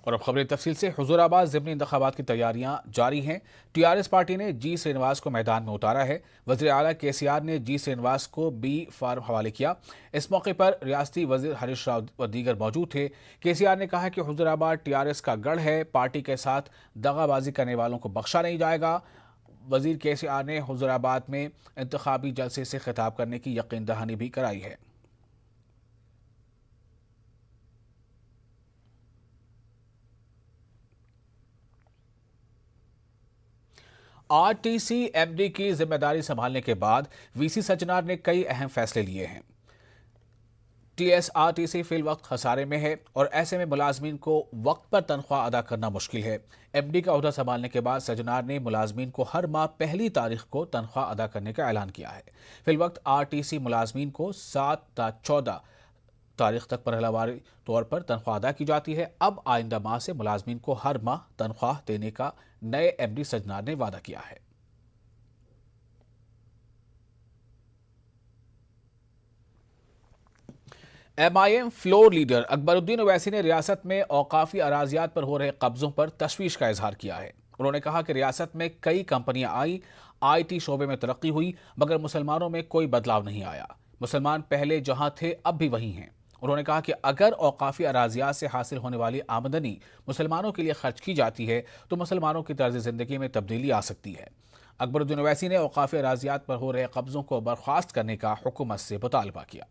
और अब खबरें तफसील से। हुजूराबाद ज़िमनी इंतखाबात की तैयारियां जारी हैं। टीआरएस पार्टी ने जी श्रीनिवास को मैदान में उतारा है। वज़ीर आला केसीआर ने जी श्रीनिवास को बी फार्म हवाले किया। इस मौके पर रियासती वज़ीर हरीश राव व दीगर मौजूद थे। केसीआर ने कहा कि हुजूराबाद टीआरएस का गढ़ है, पार्टी के साथ दगाबाजी करने वालों को बख्शा नहीं जाएगा। वज़ीर केसीआर ने हुजूराबाद में इंतखाबी जलसे से खिताब करने की यकीन दहानी भी कराई है। आरटीसी एमडी की जिम्मेदारी संभालने के बाद वीसी सज्जनार ने कई अहम फैसले लिए हैं। टीएसआरटीसी फिल वक्त खसारे में है और ऐसे में मुलाजमीन को वक्त पर तनख्वाह अदा करना मुश्किल है। एमडी का ओहदा संभालने के बाद सज्जनार ने मुलाजमीन को हर माह पहली तारीख को तनख्वाह अदा करने का ऐलान किया है। फिल वक्त आरटीसी मुलाजमीन को 7 ता 14 तारीख तक मरहलावारी तौर पर तनख्वाह अदा की जाती है। अब आइंदा माह से मुलाजमीन को हर माह तनख्वाह देने का नए एमडी सज्जनार ने वादा किया है। MIM floor leader Akbaruddin Owaisi ने रियासत में औकाफी अराजियात पर हो रहे कब्जों पर तशवीश का इजहार किया है। उन्होंने कहा कि रियासत में कई कंपनियां आई, आईटी शोबे में तरक्की हुई, मगर मुसलमानों में कोई बदलाव नहीं आया। मुसलमान पहले जहां थे अब भी वहीं हैं। उन्होंने कहा कि अगर औकाफी अराजियात से हासिल होने वाली आमदनी मुसलमानों के लिए खर्च की जाती है तो मुसलमानों की तर्ज ज़िंदगी में तब्दीली आ सकती है। अकबरुद्दीन ओवैसी ने औकाफी अराजियात पर हो रहे कब्जों को बर्खास्त करने का हुकूमत से मुतालबा किया।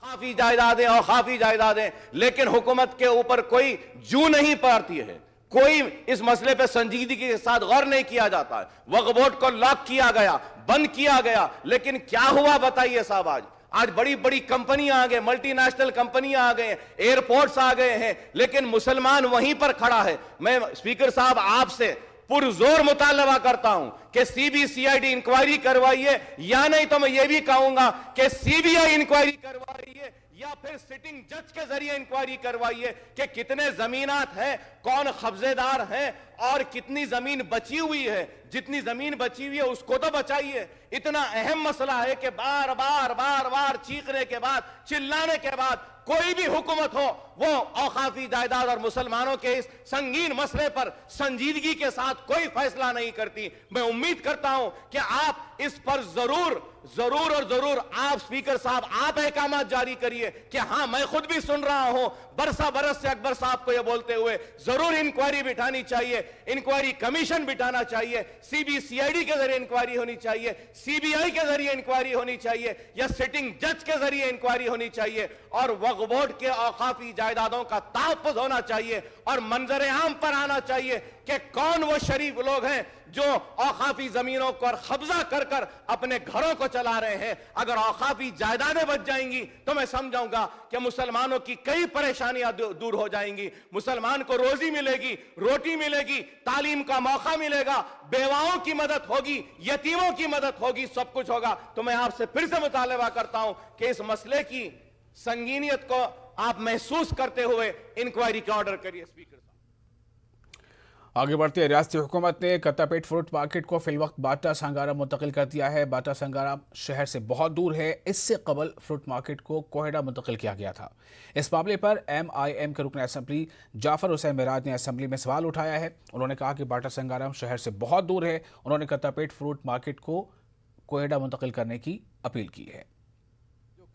काफी जायदादें और काफी जायदादें, लेकिन हुकूमत के ऊपर कोई जू नहीं पड़ती है, कोई इस मसले पे संजीदगी के साथ गौर नहीं किया जाता है। वक्फ बोर्ड को लॉक किया गया, बंद किया गया, लेकिन क्या हुआ बताइए साहब। आज बड़ी बड़ी कंपनियां आ गए, मल्टीनेशनल कंपनियां आ गए, एयरपोर्ट्स आ गए हैं, लेकिन मुसलमान वहीं पर खड़ा है। मैं स्पीकर साहब आपसे पुरजोर मुतालबा करता हूं कि सीबीसीआईडी इंक्वायरी करवाइए, या नहीं तो मैं ये भी कहूंगा कि सीबीआई इंक्वायरी करवाइए या फिर सिटिंग जज के जरिए इंक्वायरी करवाइए कि कितने जमीनात हैं, कौन कब्जेदार हैं और कितनी जमीन बची हुई है। जितनी जमीन बची हुई है उसको तो बचाइए। इतना अहम मसला है कि बार बार बार बार चीखने के बाद, चिल्लाने के बाद कोई भी हुकूमत हो वो औकाफी जायदाद और मुसलमानों के इस संगीन मसले पर संजीदगी के साथ कोई फैसला नहीं करती। मैं उम्मीद करता हूं कि आप इस पर जरूर जरूर और जरूर आप स्पीकर साहब आप अहकाम जारी करिए कि हां मैं खुद भी सुन रहा हूं बरसा बरस से अकबर साहब को यह बोलते हुए जरूर इंक्वायरी बिठानी चाहिए, इंक्वायरी कमीशन बिठाना चाहिए, सीबीसीआईडी के जरिए इंक्वायरी होनी चाहिए, सीबीआई के जरिए इंक्वायरी होनी चाहिए या सिटिंग जज के जरिए इंक्वायरी होनी चाहिए और वक्फ बोर्ड के औकाफी जायदादों का तहफ्फुज़ होना चाहिए और मंजर आम पर आना चाहिए कि कौन वो शरीफ लोग हैं जो औकाफी जमीनों को कब्जा कर कर अपने घरों को चला रहे हैं। अगर औकाफी जायदादें बच जाएंगी तो मैं समझाऊंगा कि मुसलमानों की कई परेशानियां दूर हो जाएंगी। मुसलमान को रोजी मिलेगी, रोटी मिलेगी, तालीम का मौका मिलेगा, बेवाओं की मदद होगी, यतीमों की मदद होगी, सब कुछ होगा। तो मैं आपसे फिर से मुतालबा करता हूं कि इस मसले की संगीनियत को आप महसूस करते हुए इंक्वायरी का ऑर्डर करिए। स्पीकर आगे बढ़ते हैं। रियासती हुकूमत ने कत्तापेट फ्रूट मार्केट को फिलवक्त बाटा संगारा मुंतकिल कर दिया है। बाटा संगारा शहर से बहुत दूर है। इससे कबल फ्रूट मार्केट को कोहेड़ा मुंतकिल किया गया था। इस मामले पर MIM के रुकन असम्बली जाफर हुसैन मेराज ने असम्बली में सवाल उठाया है। उन्होंने कहा कि बाटा संगारा शहर से बहुत दूर है। उन्होंने कत्तापेट फ्रूट मार्केट को कोहेड़ा मुंतकिल करने की अपील की है।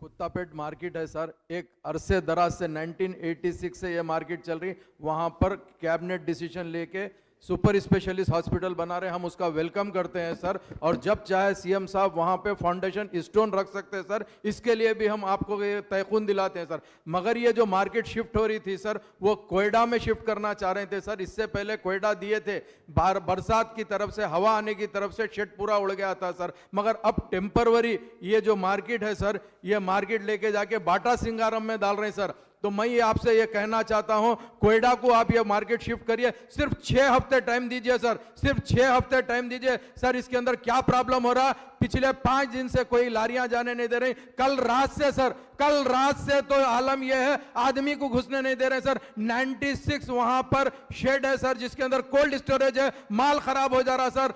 कुत्तापेट मार्केट है सर, एक अरसे दराज से 1986 से ये मार्केट चल रही, वहाँ पर कैबिनेट डिसीजन लेके सुपर स्पेशलिस्ट हॉस्पिटल बना रहे, हम उसका वेलकम करते हैं सर। और जब चाहे सीएम साहब वहाँ पे फाउंडेशन स्टोन रख सकते हैं सर, इसके लिए भी हम आपको ये तयक़ुन दिलाते हैं सर। मगर ये जो मार्केट शिफ्ट हो रही थी सर, वो कोयडा में शिफ्ट करना चाह रहे थे सर। इससे पहले कोयडा दिए थे, बरसात की तरफ से, हवा आने की तरफ से शेड पूरा उड़ गया था सर। मगर अब टेम्परवरी ये जो मार्केट है सर, ये मार्केट लेके जाके बाटा सिंगारम में डाल रहे हैं सर। तो मैं ये आपसे ये कहना चाहता हूं, कोयडा को आप ये मार्केट शिफ्ट करिए, सिर्फ 6 हफ्ते टाइम दीजिए सर, सिर्फ 6 हफ्ते टाइम दीजिए सर। इसके अंदर क्या प्रॉब्लम हो रहा, पिछले 5 दिन से कोई लारियां जाने नहीं दे रही। कल रात से सर, कल रात से तो आलम यह है आदमी को घुसने नहीं दे रहे सर। 96 वहां पर शेड है सर, जिसके अंदर कोल्ड स्टोरेज है, माल खराब हो जा रहा सर।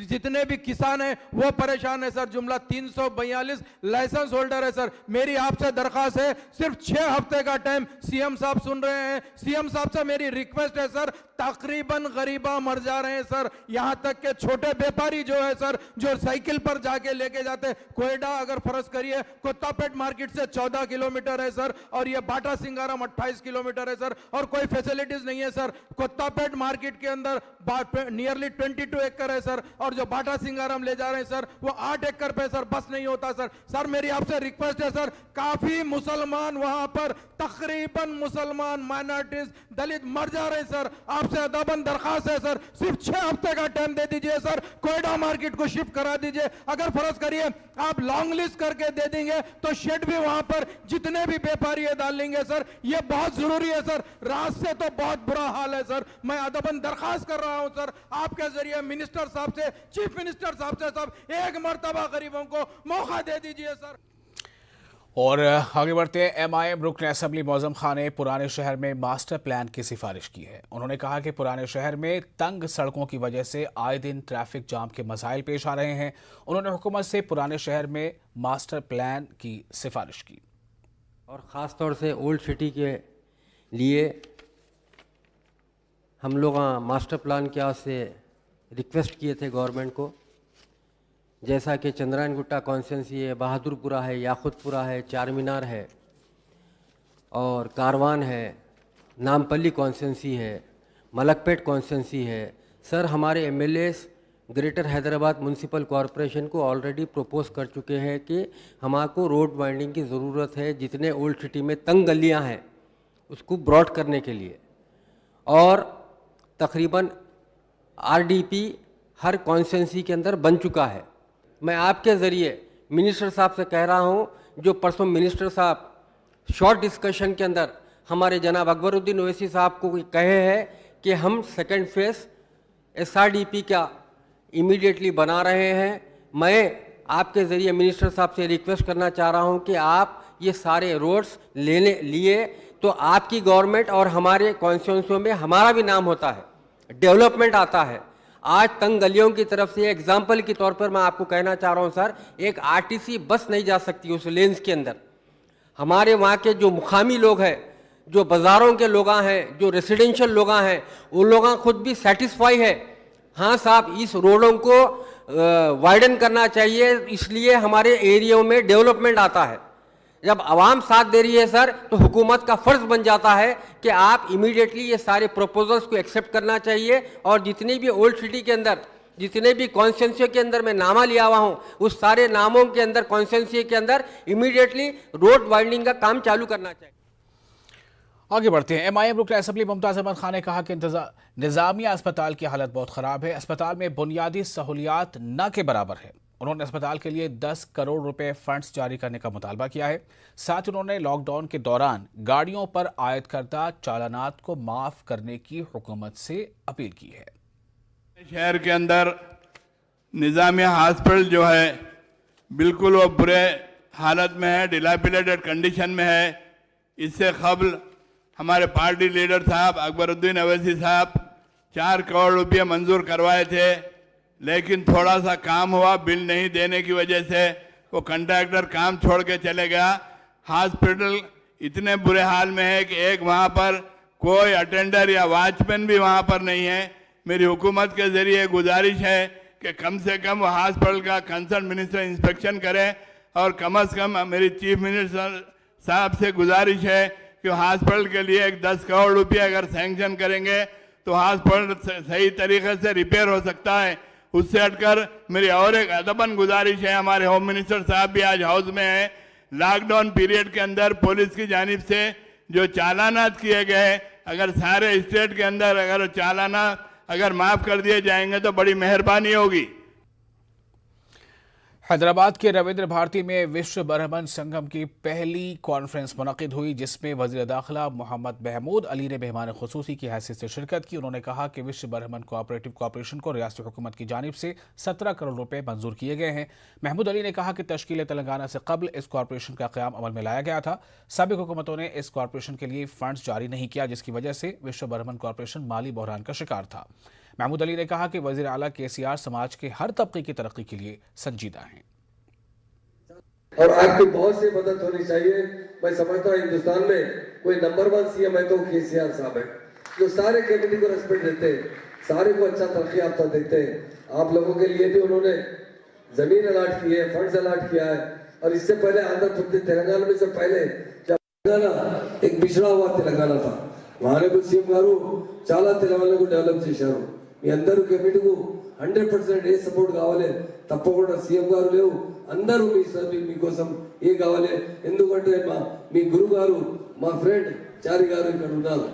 जितने भी किसान हैं वो परेशान है सर। जुमला 342 लाइसेंस होल्डर है सर। मेरी आपसे दरखास्त है, सिर्फ 6 हफ्ते का टाइम टाइम सीएम साहब सुन रहे हैं, सीएम साहब से मेरी रिक्वेस्ट है सर, तकरीबन गरीबा मर जा रहे हैं सर, यहां तक के छोटे व्यापारी जो है सर, जो साइकिल पर जाके लेके जाते, कोयडा अगर फर्ज करिए कोत्तापेट मार्केट से 14 किलोमीटर है सर, और ये बाटा सिंगाराम 28 किलोमीटर है सर, और कोई फैसिलिटीज नहीं है सर। कोत्तापेट मार्केट के अंदर नियरली 22 एकड़ है सर, और जो बाटा सिंगाराम ले जा रहे हैं सर वो 8 एकड़ पे सर, बस नहीं होता सर। सर मेरी आपसे रिक्वेस्ट है सर, काफी मुसलमान वहां पर, तकरीबन मुसलमान माइनॉरिटीज दलित मर जा रहे हैं सर, आपसे अदबन दरखास्त है सर, सिर्फ 6 हफ्ते का टाइम दे दीजिए सर, कोयडा मार्केट को शिफ्ट करा दीजिए। अगर फर्ज करिए आप लॉन्ग लिस्ट करके दे देंगे तो शेड भी वहां पर जितने भी व्यापारी है डाल लेंगे सर, ये बहुत जरूरी है सर, रात से तो बहुत बुरा हाल है सर। मैं अदबन दरखास्त कर रहा हूं सर आपके जरिए मिनिस्टर साहब से, चीफ मिनिस्टर साहब से, साहब एक मर्तबा गरीबों को मौका दे दीजिए सर। और आगे बढ़ते हैं। एमआईएम रुकन असेंबली मौजम खान ने पुराने शहर में मास्टर प्लान की सिफारिश की है। उन्होंने कहा कि पुराने शहर में तंग सड़कों की वजह से आए दिन ट्रैफिक जाम के मसाइल पेश आ रहे हैं। उन्होंने हुकूमत से पुराने शहर में मास्टर प्लान की सिफारिश की और ख़ास तौर से ओल्ड सिटी के लिए हम लोग मास्टर प्लान के से रिक्वेस्ट किए थे गवर्नमेंट को, जैसा कि चंद्रायन गुट्टा कॉन्स्टिट्यूंसी है, बहादुरपुरा है, याकुतपुरा है, चार मीनार है और कारवान है, नामपल्ली कॉन्स्टिट्यूंसी है, मलकपेट कॉन्स्टिट्यूंसी है। सर हमारे MLAs greater Hyderabad municipal corporation को ऑलरेडी प्रपोज कर चुके हैं कि हमारे रोड वाइंडिंग की ज़रूरत है, जितने ओल्ड सिटी में तंग गलियां हैं उसको ब्रॉड करने के लिए, और तकरीबन आरडीपी हर कॉन्स्टिट्यूंसी के अंदर बन चुका है। मैं आपके ज़रिए मिनिस्टर साहब से कह रहा हूं, जो परसों मिनिस्टर साहब शॉर्ट डिस्कशन के अंदर हमारे जनाब अकबरुद्दीन ओवैसी साहब को कहे हैं कि हम सेकेंड फेज़ एसआरडीपी का इमीडिएटली बना रहे हैं। मैं आपके ज़रिए मिनिस्टर साहब से रिक्वेस्ट करना चाह रहा हूं कि आप ये सारे रोड्स लेने लिए तो आपकी गवर्नमेंट और हमारे कॉन्स्टिट्यूंसियों में हमारा भी नाम होता है, डेवलपमेंट आता है। आज तंग गलियों की तरफ से एग्जाम्पल के तौर पर मैं आपको कहना चाह रहा हूं सर, एक आरटीसी बस नहीं जा सकती उस लेन्स के अंदर। हमारे वहाँ के जो मुकामी लोग हैं, जो बाज़ारों के लोग हैं, जो रेसिडेंशियल लोग हैं, उन लोग खुद भी सेटिस्फाई है। हाँ साहब, इस रोडों को वाइडन करना चाहिए, इसलिए हमारे एरिया में डेवलपमेंट आता है। जब आवाम साथ दे रही है सर, तो हुकूमत का फ़र्ज बन जाता है कि आप इमीडिएटली ये सारे प्रपोजल्स को एक्सेप्ट करना चाहिए, और जितनी भी ओल्ड सिटी के अंदर, जितने भी कॉन्स्टिट्यूंसी के अंदर मैं नामा लिया हुआ हूँ, उस सारे नामों के अंदर कॉन्स्टिट्यूंसी के अंदर इमीडिएटली रोड वाइंडिंग का काम चालू करना चाहिए। आगे बढ़ते हैं। एमआईएम रुकन असेंबली मुमताज़ अहमद खान ने कहा कि निज़ामिया अस्पताल की हालत बहुत ख़राब है, अस्पताल में बुनियादी सहूलियात न के बराबर है। उन्होंने अस्पताल के लिए 10 करोड़ रुपए फंड्स जारी करने का मुतालबा किया है। साथ ही उन्होंने लॉकडाउन के दौरान गाड़ियों पर आयद करदा चालानात को माफ़ करने की हुकूमत से अपील की है। शहर के अंदर निज़ामिया हॉस्पिटल जो है बिल्कुल वो बुरे हालत में है, डिलापिलेटेड कंडीशन में है। इससे कबल हमारे पार्टी लीडर साहब अकबरुद्दीन ओवैसी साहब 4 करोड़ रुपये मंजूर करवाए थे, लेकिन थोड़ा सा काम हुआ, बिल नहीं देने की वजह से वो कंट्रैक्टर काम छोड़ के चले गया। हॉस्पिटल इतने बुरे हाल में है कि एक वहाँ पर कोई अटेंडर या वॉचमैन भी वहाँ पर नहीं है। मेरी हुकूमत के ज़रिए गुजारिश है कि कम से कम हॉस्पिटल का कंसर्न मिनिस्टर इंस्पेक्शन करें, और कम से कम मेरी चीफ मिनिस्टर साहब से गुजारिश है कि हॉस्पिटल के लिए एक 10 करोड़ रुपये अगर सैंक्शन करेंगे तो हॉस्पिटल सही तरीके से रिपेयर हो सकता है। उससे हटकर मेरी और एक अदबन गुजारिश है, हमारे होम मिनिस्टर साहब भी आज हाउस में हैं, लॉकडाउन पीरियड के अंदर पुलिस की जानिब से जो चालानात किए गए, अगर सारे स्टेट के अंदर अगर चालाना अगर माफ़ कर दिए जाएंगे तो बड़ी मेहरबानी होगी। हैदराबाद के रविंद्र भारती में विश्व ब्राह्मण संगम की पहली कॉन्फ्रेंस मुनक़िद हुई, जिसमें वज़ीर दाखिला मोहम्मद महमूद अली ने मेहमान खुसूसी की हैसियत से शिरकत की। उन्होंने कहा कि विश्व ब्राह्मण कोऑपरेटिव कॉरपोरेशन को रियासती हुकूमत की जानिब से 17 करोड़ रुपए मंजूर किए गए हैं। महमूद अली ने कहा कि तश्कील तेलंगाना से कबल इस कॉरपोरेशन का क़याम अमल में लाया गया था। साबिक़ हुकूमतों ने इस कॉरपोरेशन के लिए फंड्स जारी नहीं किया, जिसकी वजह से विश्व ब्राह्मण कॉरपोरेशन माली बहरान का शिकार था। महमूद अली ने कहा कि वज़ीर आला KCR समाज के हर तबके की तरक्की के लिए संजीदा हैं। और आपकी बहुत सी मदद होनी चाहिए। मैं समझता हूँ हिंदुस्तान में कोई नंबर 1 सीएम है तो केसीआर साहब है, जो सारे कम्युनिटी को रेस्पेक्ट देते हैं, सारे को अच्छा तरक्की याफ्ता देखते हैं। आप लोगों के लिए भी उन्होंने जमीन अलाट की है, फंड्स अलाट किया है। और इससे पहले आंध्र प्रदेश तेलंगाना में से पहले तेलंगाना एक पिछड़ा हुआ तेलंगाना था, वहां कुछ सीएम गारू చాలా తెలంగాణకు డెవలప్ చేశారు। మీ అందరూ కమిటీకు 100% ఏ సపోర్ట్ కావాలి, తప్పకుండా సీఎం గారు లేవు అందరూ మీకోసం ఏ కావాలి, ఎందుకంటే మీ గురువు గారు మా ఫ్రెండ్ చారి గారు ఇక్కడ ఉన్నారు,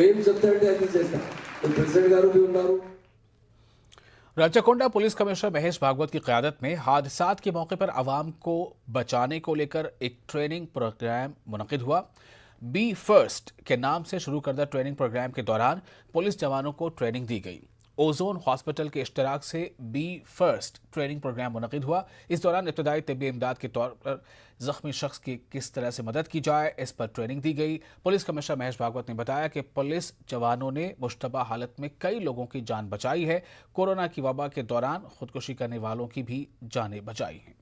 ఏం చెప్తారంటే అది చేస్తా। ప్రెసిడెంట్ గారు भी ఉన్నారు। रचकोंडा पुलिस कमिश्नर महेश भागवत की क़यादत में हादसात के मौके पर आवाम को बचाने को लेकर एक ट्रेनिंग प्रोग्राम मुनक़िद हुआ। बी फर्स्ट के नाम से शुरू करदा ट्रेनिंग प्रोग्राम के दौरान पुलिस जवानों को ट्रेनिंग दी गई। ओजोन हॉस्पिटल के इश्तराक से बी फर्स्ट ट्रेनिंग प्रोग्राम मुनक़िद हुआ। इस दौरान इब्तदाई तिब्बी इमदाद के तौर पर जख्मी शख्स की किस तरह से मदद की जाए, इस पर ट्रेनिंग दी गई। पुलिस कमिश्नर महेश भागवत ने बताया कि पुलिस जवानों ने मुश्तबा हालत में कई लोगों की जान बचाई है। कोरोना की वबा के दौरान खुदकुशी करने वालों की भी जानें बचाई हैं।